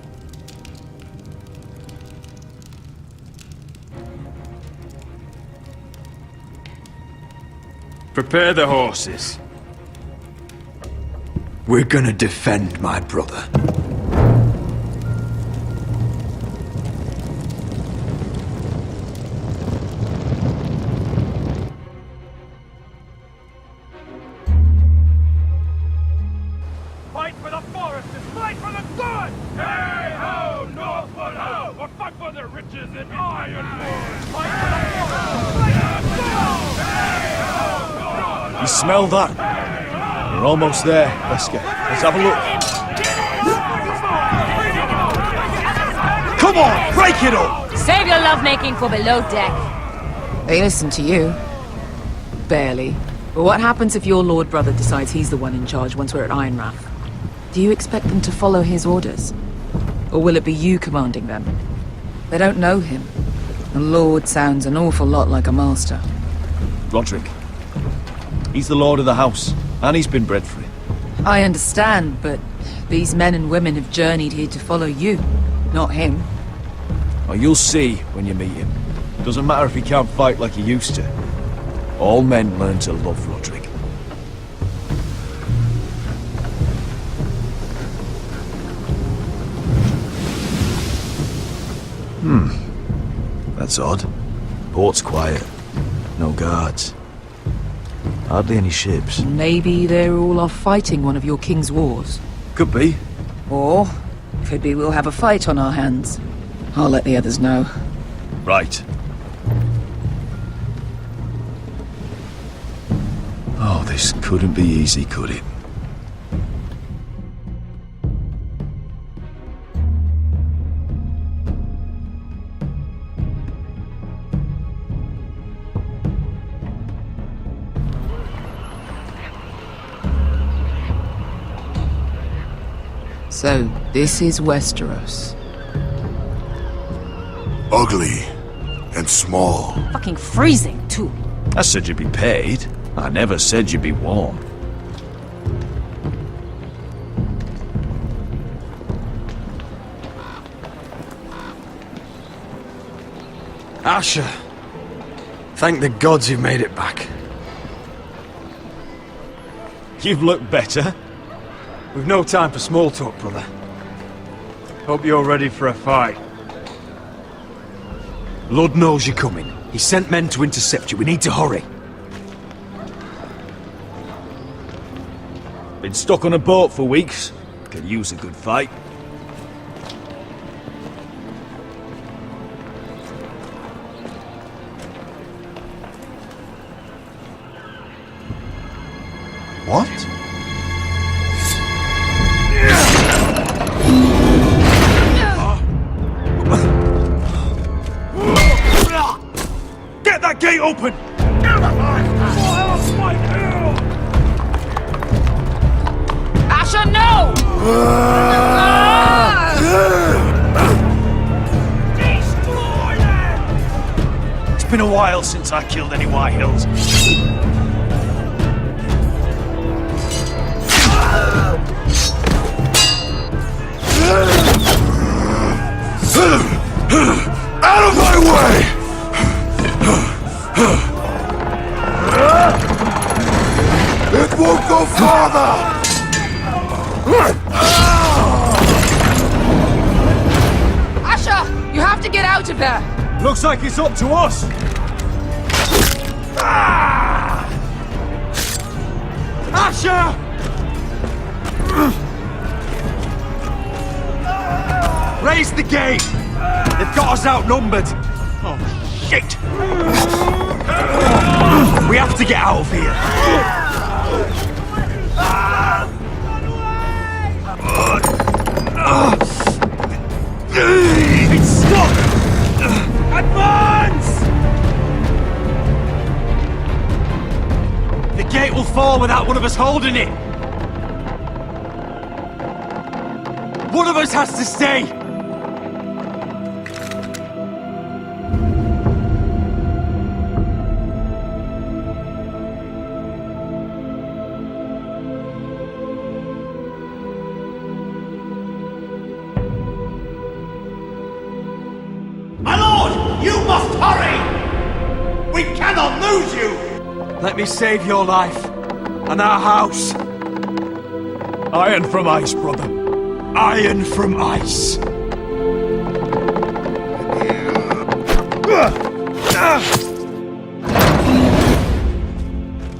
Prepare the horses. We're gonna defend my brother. Fight for the forest and fight for the good! Hey-ho, Northwood ho! Or fight for the riches in Ironwood! Fight for the forest and fight for the good! Hey-ho, You smell that? We're almost there, Wesker. Let's have a look. Come on, break it up! Save your lovemaking for below deck. They listen to you. Barely. But what happens if your lord brother decides he's the one in charge once we're at Ironrath? Do you expect them to follow his orders? Or will it be you commanding them? They don't know him. The lord sounds an awful lot like a master. Roderick. He's the lord of the house, and he's been bred for it. I understand, but these men and women have journeyed here to follow you, not him. Oh, you'll see when you meet him. Doesn't matter if he can't fight like he used to. All men learn to love Roderick. That's odd. Port's quiet. No guards. Hardly any ships. Maybe they're all off fighting one of your king's wars. Could be. Or, could be we'll have a fight on our hands. I'll let the others know. Right. Oh, this couldn't be easy, could it? So, this is Westeros. Ugly and small. Fucking freezing, too. I said you'd be paid. I never said you'd be warm. Asher, thank the gods you've made it back. You've looked better. We've no time for small talk, brother. Hope you're ready for a fight. Lord knows you're coming. He sent men to intercept you. We need to hurry. Been stuck on a boat for weeks. Could use a good fight. What? Get that gate open! Asher, no! It's been a while since I killed any White Hills. Out of my way! It won't go farther! Asher, you have to get out of there! Looks like it's up to us! Asher! Raise the gate! They've got us outnumbered! Oh, shit! We have to get out of here! It's stuck! Advance! The gate will fall without one of us holding it! One of us has to stay! My lord, you must hurry! We cannot lose you! Let me save your life and our house. Iron from ice, brother. Iron from ice.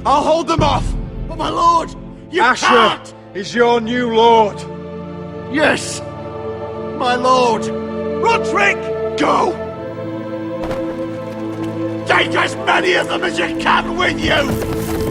I'll hold them off. But my lord, you Asher can't! is your new lord. Yes, my lord. Roderick! Go! Take as many of them as you can with you!